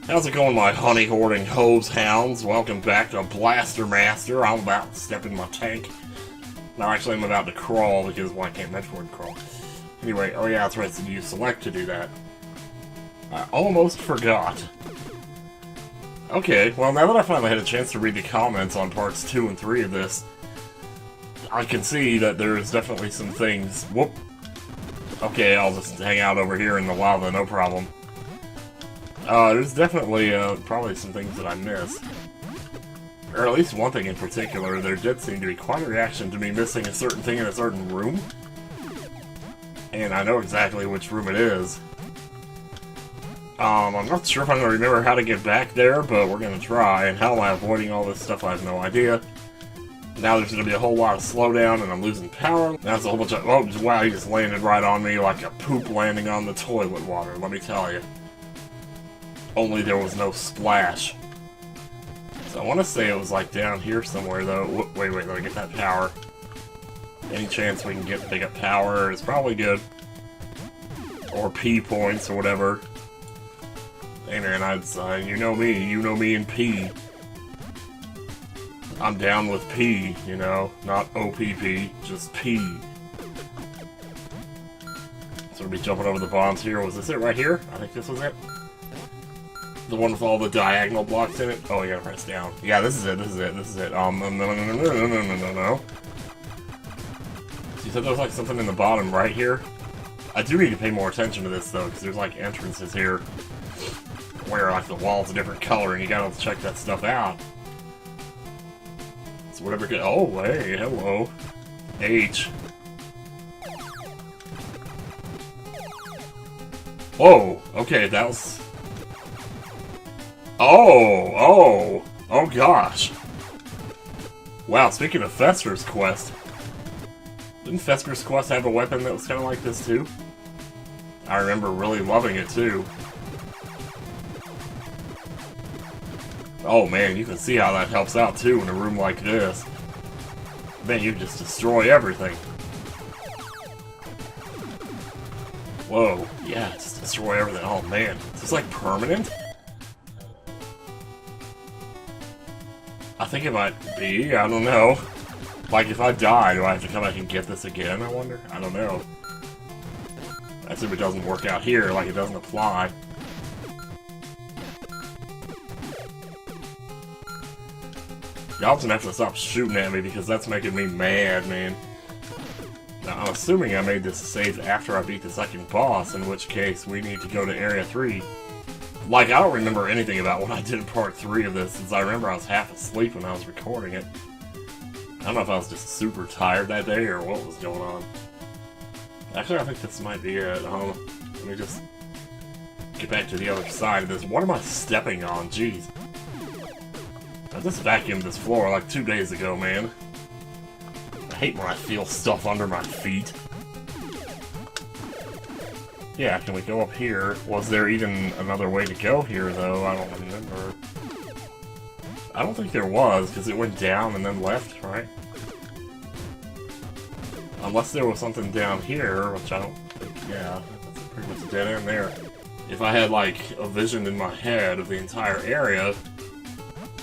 How's it going, my honey hoarding hose hounds? Welcome back to Blaster Master. I'm about to step in my tank. No, actually, I'm about to crawl because, well, I can't Metroid crawl. Anyway, oh yeah, that's right, so you select to do that. I almost forgot. Okay, well, now that I finally had a chance to read the comments on parts 2 and 3 of this, I can see that there's definitely some things. Whoop. Okay, I'll just hang out over here in the lava, no problem. There's definitely, probably some things that I missed. Or at least one thing in particular. There did seem to be quite a reaction to me missing a certain thing in a certain room. And I know exactly which room it is. I'm not sure if I'm gonna remember how to get back there, but we're gonna try. And how am I avoiding all this stuff? I have no idea. Now there's gonna be a whole lot of slowdown, and I'm losing power. Now there's a whole bunch of... Oh, wow, he just landed right on me like a poop landing on the toilet water, let me tell you. Only there was no splash. So I want to say it was like down here somewhere, though. Wait, let me get that power. Any chance we can get to pick up power is probably good. Or P points or whatever. Hey man, you know me and P. I'm down with P, you know, not OPP, just P. So we'll be jumping over the bombs here. Was this it right here? I think this was it. The one with all the diagonal blocks in it? Oh, you gotta press down. Yeah, this is it. No. You said there was like something in the bottom right here? I do need to pay more attention to this though, because there's like entrances here where like the wall's a different color and you gotta check that stuff out. So whatever good. Oh, hey, hello. H. Whoa, okay, that was... Oh gosh. Wow, speaking of Fesker's quest, didn't Fesker's quest have a weapon that was kind of like this too? I remember really loving it too. Oh man, you can see how that helps out too in a room like this. Man, you just destroy everything. Whoa, yeah, just destroy everything. Oh man, is this like permanent? I think it might be, I don't know. Like, if I die, do I have to come back and get this again, I wonder? I don't know. I assume it doesn't work out here, like it doesn't apply. Y'all gonna have to stop shooting at me because that's making me mad, man. Now, I'm assuming I made this save after I beat the second boss, in which case we need to go to Area 3. Like, I don't remember anything about what I did in Part 3 of this, since I remember I was half asleep when I was recording it. I don't know if I was just super tired that day or what was going on. Actually, I think this might be it. Let me just get back to the other side of this. What am I stepping on? Jeez. I just vacuumed this floor like 2 days ago, man. I hate when I feel stuff under my feet. Yeah, can we go up here? Was there even another way to go here, though? I don't remember. I don't think there was, because it went down and then left, right? Unless there was something down here, which I don't think, yeah, that's pretty much a dead end there. If I had, like, a vision in my head of the entire area,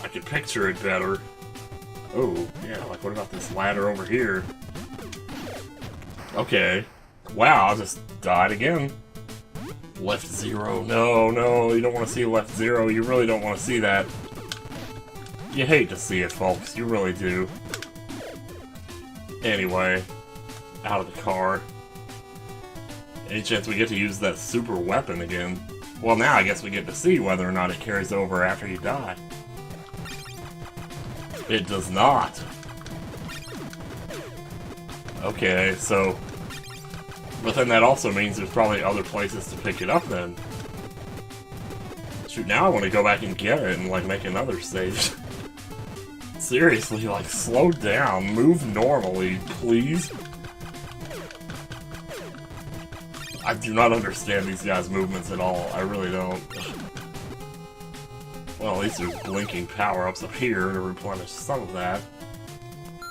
I could picture it better. Oh, yeah, like, what about this ladder over here? Okay. Wow, I just died again. Left 0. No, you don't want to see left 0. You really don't want to see that. You hate to see it, folks. You really do. Anyway, out of the car. Any chance we get to use that super weapon again? Well, now I guess we get to see whether or not it carries over after you die. It does not. Okay, so... But then that also means there's probably other places to pick it up then. Shoot, now I want to go back and get it and, like, make another save. Seriously, like, slow down. Move normally, please. I do not understand these guys' movements at all. I really don't. Well, at least there's blinking power-ups up here to replenish some of that.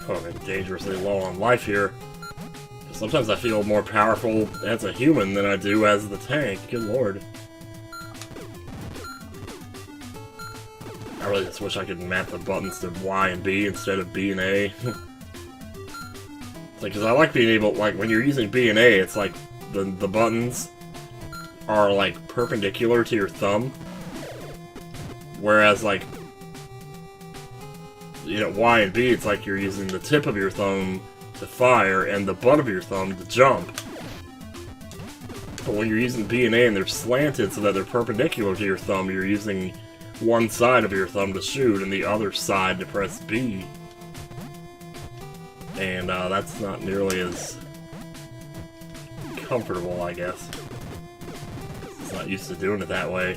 Oh, I'm dangerously low on life here. Sometimes I feel more powerful as a human than I do as the tank. Good lord. I really just wish I could map the buttons to Y and B instead of B and A. Like, because I like being able, like, when you're using B and A, it's like the buttons are like perpendicular to your thumb, whereas like, you know, Y and B, it's like you're using the tip of your thumb to fire and the butt of your thumb to jump. But when you're using B and A and they're slanted so that they're perpendicular to your thumb, you're using one side of your thumb to shoot and the other side to press B. And that's not nearly as comfortable, I guess. It's not used to doing it that way.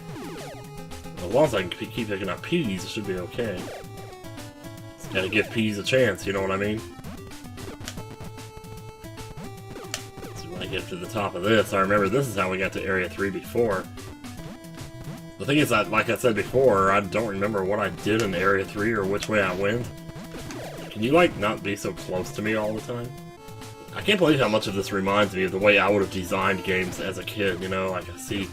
As long as I can keep picking up P's, it should be okay. Just gotta give P's a chance, you know what I mean? So when I get to the top of this, I remember this is how we got to Area 3 before. The thing is that, like I said before, I don't remember what I did in Area 3 or which way I went. Can you, like, not be so close to me all the time? I can't believe how much of this reminds me of the way I would have designed games as a kid, you know? Like, I see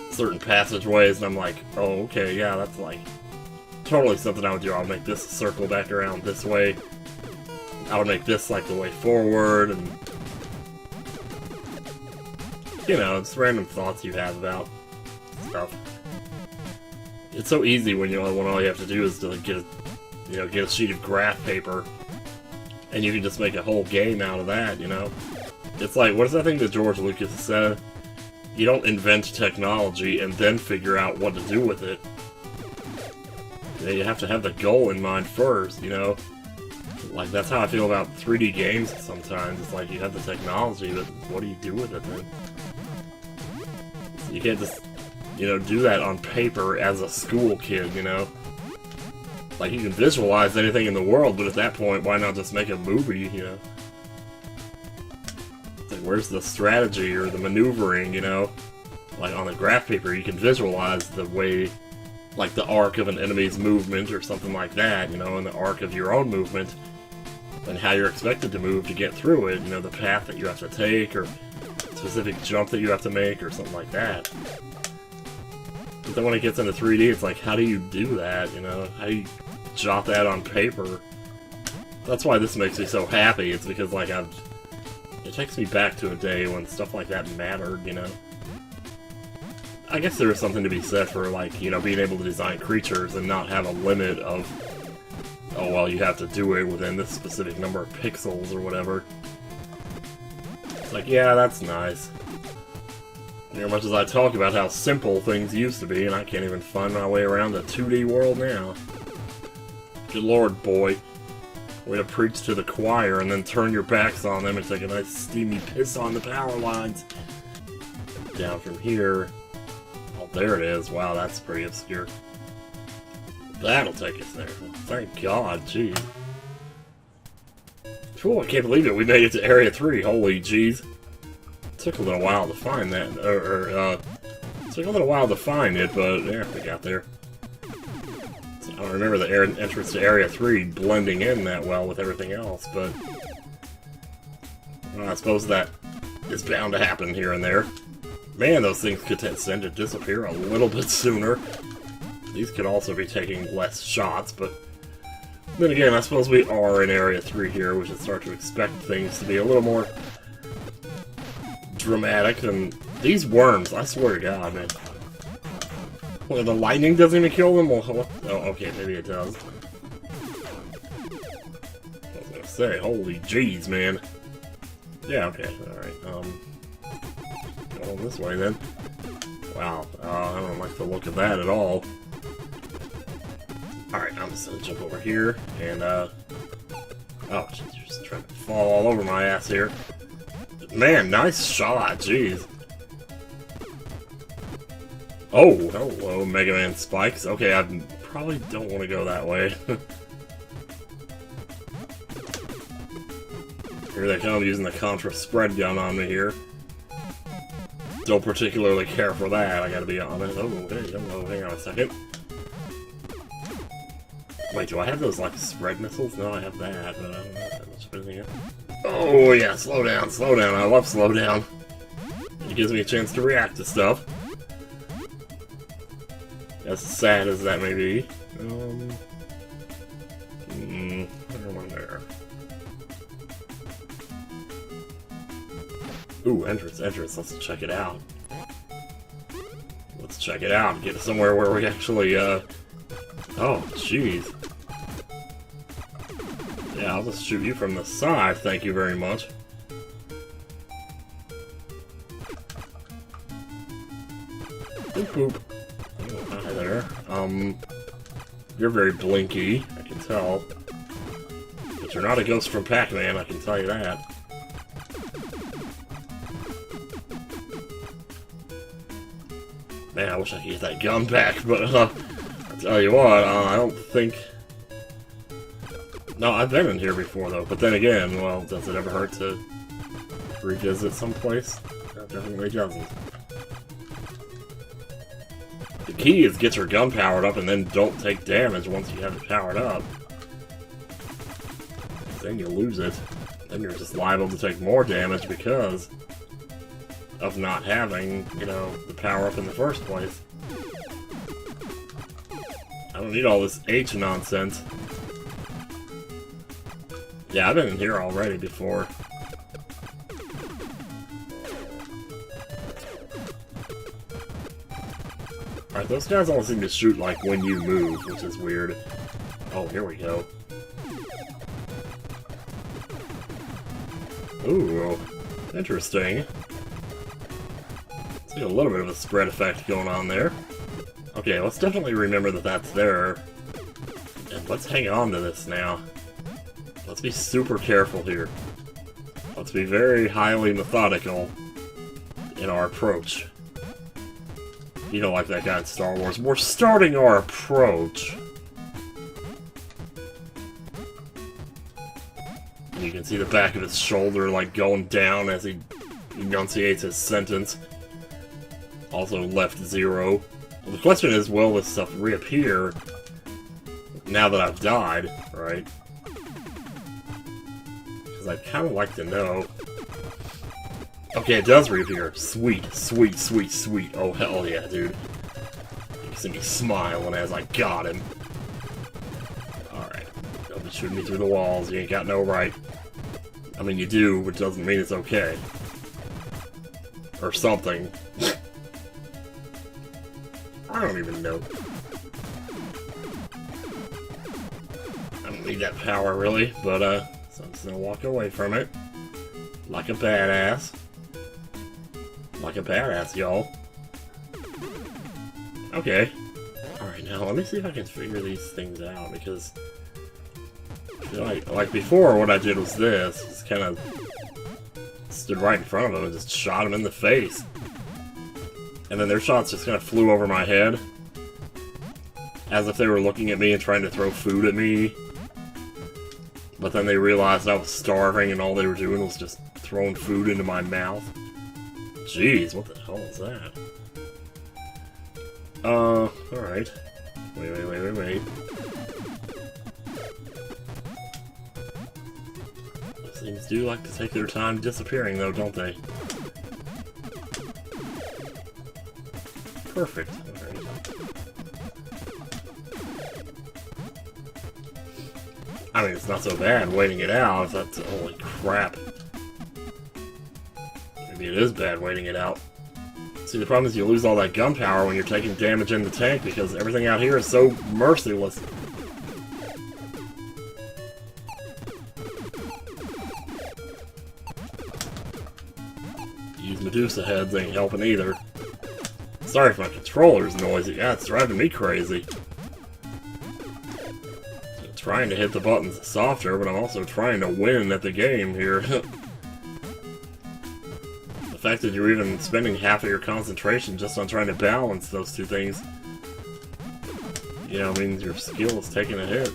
certain passageways and I'm like, oh, okay, yeah, that's, like, totally something I would do. I would make this circle back around this way. I would make this, like, the way forward, and... you know, it's random thoughts you have about stuff. It's so easy when all you have to do is to like, get a sheet of graph paper, and you can just make a whole game out of that, you know? It's like, what is that thing that George Lucas said? You don't invent technology and then figure out what to do with it. You have to have the goal in mind first, you know? Like, that's how I feel about 3D games sometimes. It's like, you have the technology, but what do you do with it then? You can't just, you know, do that on paper as a school kid, you know? Like, you can visualize anything in the world, but at that point, why not just make a movie, you know? It's like, where's the strategy or the maneuvering, you know? Like, on the graph paper, you can visualize the way, like, the arc of an enemy's movement or something like that, you know, and the arc of your own movement, and how you're expected to move to get through it, you know, the path that you have to take, or specific jump that you have to make, or something like that. But then when it gets into 3D, it's like, how do you do that, you know? How do you jot that on paper? That's why this makes me so happy. It's because, like, it takes me back to a day when stuff like that mattered, you know? I guess there is something to be said for, like, you know, being able to design creatures and not have a limit of, oh, well, you have to do it within this specific number of pixels or whatever. It's like, yeah, that's nice. You know, much as I talk about how simple things used to be, and I can't even find my way around the 2D world now. Good lord, boy. Way to preach to the choir and then turn your backs on them and take a nice steamy piss on the power lines. Down from here. Oh, there it is. Wow, that's pretty obscure. That'll take us there. Thank God, jeez. Cool, I can't believe it. We made it to Area 3. Holy jeez. Took a little while to find that, took a little while to find it, but yeah, we got there. So I don't remember the entrance to Area 3 blending in that well with everything else, but well, I suppose that is bound to happen here and there. Man, those things could tend to disappear a little bit sooner. These could also be taking less shots, but then again, I suppose we are in Area 3 here. We should start to expect things to be a little more dramatic. And these worms, I swear to God, man. Well, the lightning doesn't even kill them? Well, what? Oh, okay, maybe it does. I was gonna say, holy jeez, man. Yeah, okay, alright, go this way then. Wow, I don't like the look of that at all. Alright, I'm just gonna jump over here, and, oh, you're just trying to fall all over my ass here. Man, nice shot, jeez. Oh, hello, Mega Man spikes. Okay, I probably don't want to go that way. Here they come, using the Contra spread gun on me here. Don't particularly care for that, I gotta be honest. Oh, hey, hello, hang on a second. Wait, do I have those, like, spread missiles? No, I have that, but I don't know that much of anything else. Oh, yeah, slow down, I love slow down. It gives me a chance to react to stuff. As sad as that may be. One there. Ooh, entrance. Let's check it out. Let's check it out. Get somewhere where we actually, oh, jeez. Yeah, I'll just shoot you from the side, thank you very much. Boop, boop. Oh, hi there. You're very blinky, I can tell. But you're not a ghost from Pac-Man, I can tell you that. Man, I wish I could get that gun back, but, I'll tell you what, I don't think... No, I've been in here before, though, but then again, well, does it ever hurt to revisit someplace? It definitely doesn't. The key is get your gun powered up and then don't take damage once you have it powered up. Then you lose it. Then you're just liable to take more damage because of not having, you know, the power up in the first place. I don't need all this H nonsense. Yeah, I've been in here already before. Alright, those guys all seem to shoot like when you move, which is weird. Oh, here we go. Ooh, interesting. See a little bit of a spread effect going on there. Okay, let's definitely remember that that's there. And let's hang on to this now. Let's be super careful here. Let's be very highly methodical in our approach. You know, like that guy in Star Wars. We're starting our approach. And you can see the back of his shoulder, like, going down as he enunciates his sentence. Also left 0. Well, the question is, will this stuff reappear now that I've died, right? Because I'd kind of like to know. Okay, it does reappear. Sweet, sweet, sweet, sweet. Oh, hell yeah, dude. You can see me smiling as I got him. Alright. Don't be shooting me through the walls. You ain't got no right. I mean, you do, but doesn't mean it's okay. Or something. I don't even know. I don't need that power, really, but, so I'm just gonna walk away from it. Like a badass. Like a badass, y'all. Okay. Alright, now let me see if I can figure these things out, because... Like before, what I did was this. Just kind of stood right in front of him and just shot him in the face. And then their shots just kind of flew over my head. As if they were looking at me and trying to throw food at me. But then they realized I was starving and all they were doing was just throwing food into my mouth. Jeez, what the hell is that? Alright. Wait. Those things do like to take their time disappearing, though, don't they? Perfect. Alright. I mean, it's not so bad waiting it out. That's... holy crap. Maybe it is bad waiting it out. See, the problem is you lose all that gun power when you're taking damage in the tank because everything out here is so merciless. Use Medusa heads ain't helping either. Sorry if my controller's noisy. Yeah, it's driving me crazy. I'm trying to hit the buttons softer, but I'm also trying to win at the game here. The fact that you're even spending half of your concentration just on trying to balance those two things, you know, means your skill is taking a hit.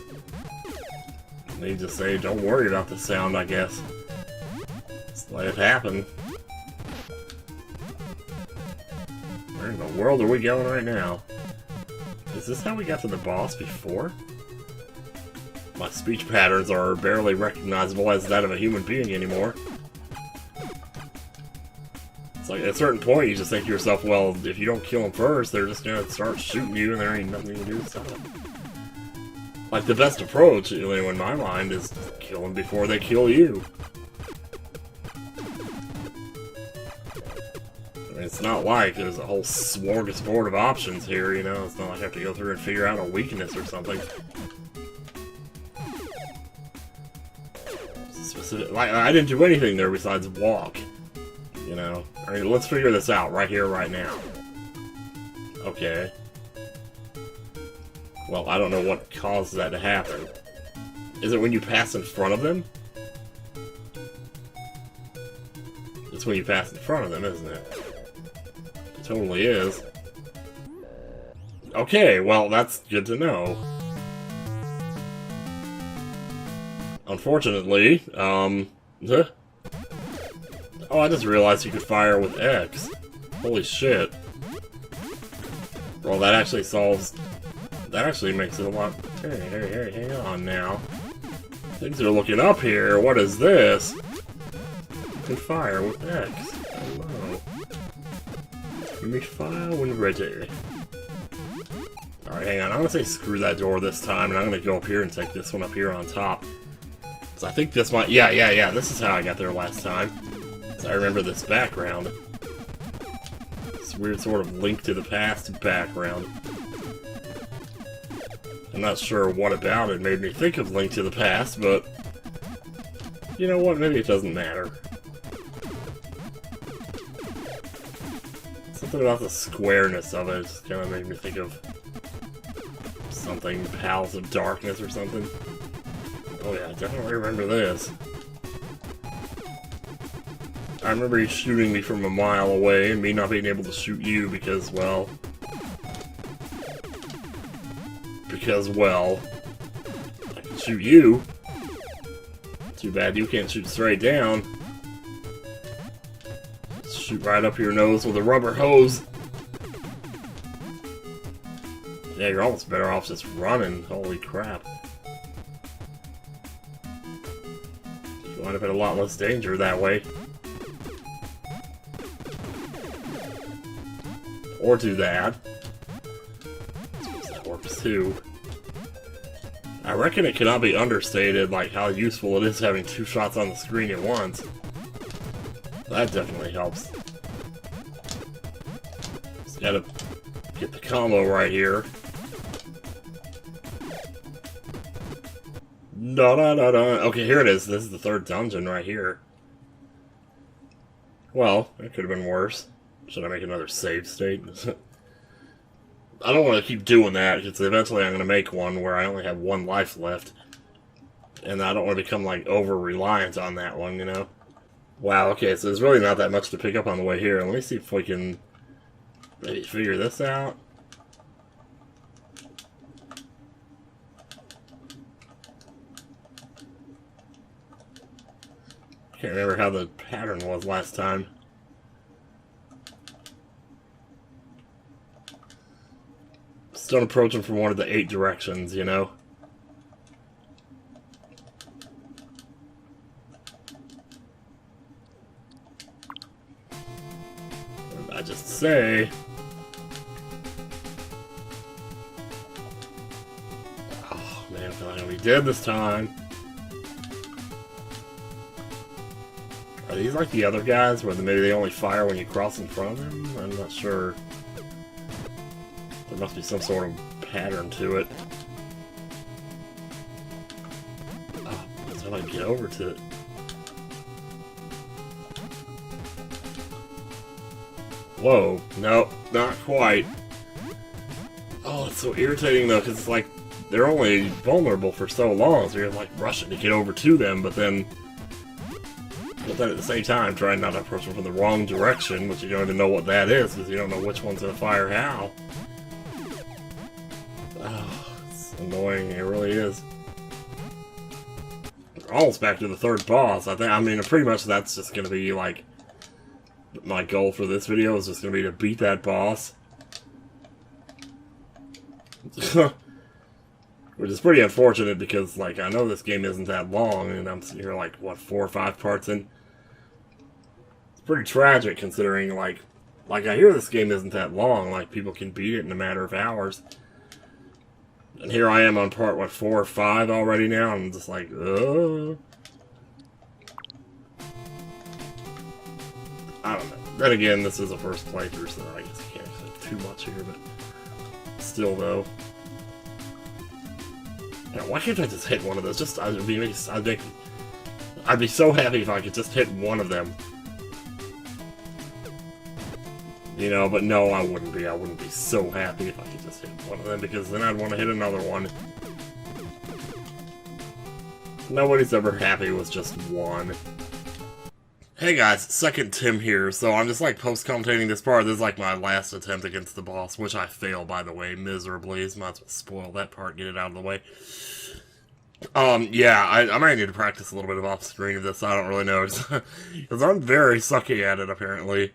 They just say, don't worry about the sound, I guess. Just let it happen. Where in the world are we going right now? Is this how we got to the boss before? My speech patterns are barely recognizable as that of a human being anymore. It's like, at a certain point, you just think to yourself, well, if you don't kill them first, they're just gonna start shooting you, and there ain't nothing you can do to stop them. Like, the best approach, in my mind, is to kill them before they kill you. I mean, it's not like there's a whole smorgasbord of options here, you know? It's not like I have to go through and figure out a weakness or something. Like, I didn't do anything there besides walk. You know? I mean, let's figure this out right here, right now. Okay. Well, I don't know what caused that to happen. Is it when you pass in front of them? It's when you pass in front of them, isn't it? It totally is. Okay, well, that's good to know. Unfortunately, oh, I just realized you could fire with X. Holy shit. Well, that actually solves... That actually makes it a lot... Hey, hang on now. Things are looking up here. What is this? You can fire with X. Hello. Let me fire when ready. Alright, hang on. I'm gonna say screw that door this time, and I'm gonna go up here and take this one up here on top. So I think this might... Yeah, this is how I got there last time. So I remember this background. This weird sort of Link to the Past background. I'm not sure what about it made me think of Link to the Past, but... You know what? Maybe it doesn't matter. Something about the squareness of it just kind of made me think of... something, Pals of Darkness or something. Oh yeah, I definitely remember this. I remember you shooting me from a mile away, and me not being able to shoot you because, well... I can shoot you. Too bad you can't shoot straight down. Shoot right up your nose with a rubber hose. Yeah, you're almost better off just running. Holy crap. You wind up in a lot less danger that way. Or do that. I suppose that works too. I reckon it cannot be understated, like, how useful it is having two shots on the screen at once. That definitely helps. Just gotta get the combo right here. Da-da-da-da. Okay, here it is. This is the third dungeon right here. Well, it could have been worse. Should I make another save state? I don't want to keep doing that, because eventually I'm going to make one where I only have one life left. And I don't want to become, like, over-reliant on that one, you know? Wow, okay, so there's really not that much to pick up on the way here. Let me see if we can maybe figure this out. Can't remember how the pattern was last time. Just don't approach them from one of the 8 directions, you know? What did I just say? Oh, man, I feel like we did this time. Are these like the other guys, where maybe they only fire when you cross in front of them? I'm not sure. There must be some sort of pattern to it. Oh, that's how I get over to it. Whoa, no, not quite. Oh, it's so irritating though, because it's like, they're only vulnerable for so long, so you're like rushing to get over to them, but then at the same time, trying not to approach them from the wrong direction, which you don't even know what that is, because you don't know which one's going to fire how. Oh, it's annoying, it really is. We're almost back to the third boss, I mean, pretty much that's just going to be, like, my goal for this video is just going to be to beat that boss. Which is pretty unfortunate, because, like, I know this game isn't that long, and I'm here, like, what, 4 or 5 parts in? pretty tragic considering, like I hear this game isn't that long. Like, people can beat it in a matter of hours. And here I am on part, what, 4 or 5 already now? I'm just like, ugh. I don't know. Then again, this is a first playthrough, so I guess I can't say too much here, but still, though. Yeah, why can't I just hit one of those? Just, I'd be so happy if I could just hit one of them. You know, but no, I wouldn't be. I wouldn't be so happy if I could just hit one of them, because then I'd want to hit another one. Nobody's ever happy with just one. Hey guys, Second Tim here. So I'm just like post-commentating this part. This is like my last attempt against the boss, which I failed, by the way, miserably. So might as well spoil that part, get it out of the way. Yeah, I might need to practice a little bit of off-screen of this. I don't really know, because I'm very sucky at it, apparently.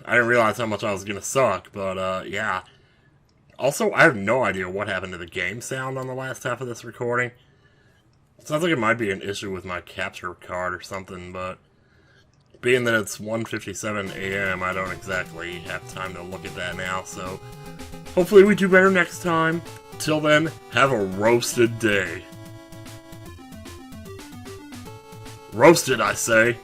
I didn't realize how much I was gonna suck, but, yeah. Also, I have no idea what happened to the game sound on the last half of this recording. It sounds like it might be an issue with my capture card or something, but being that it's 1:57 a.m., I don't exactly have time to look at that now, so hopefully we do better next time. Till then, have a roasted day. Roasted, I say.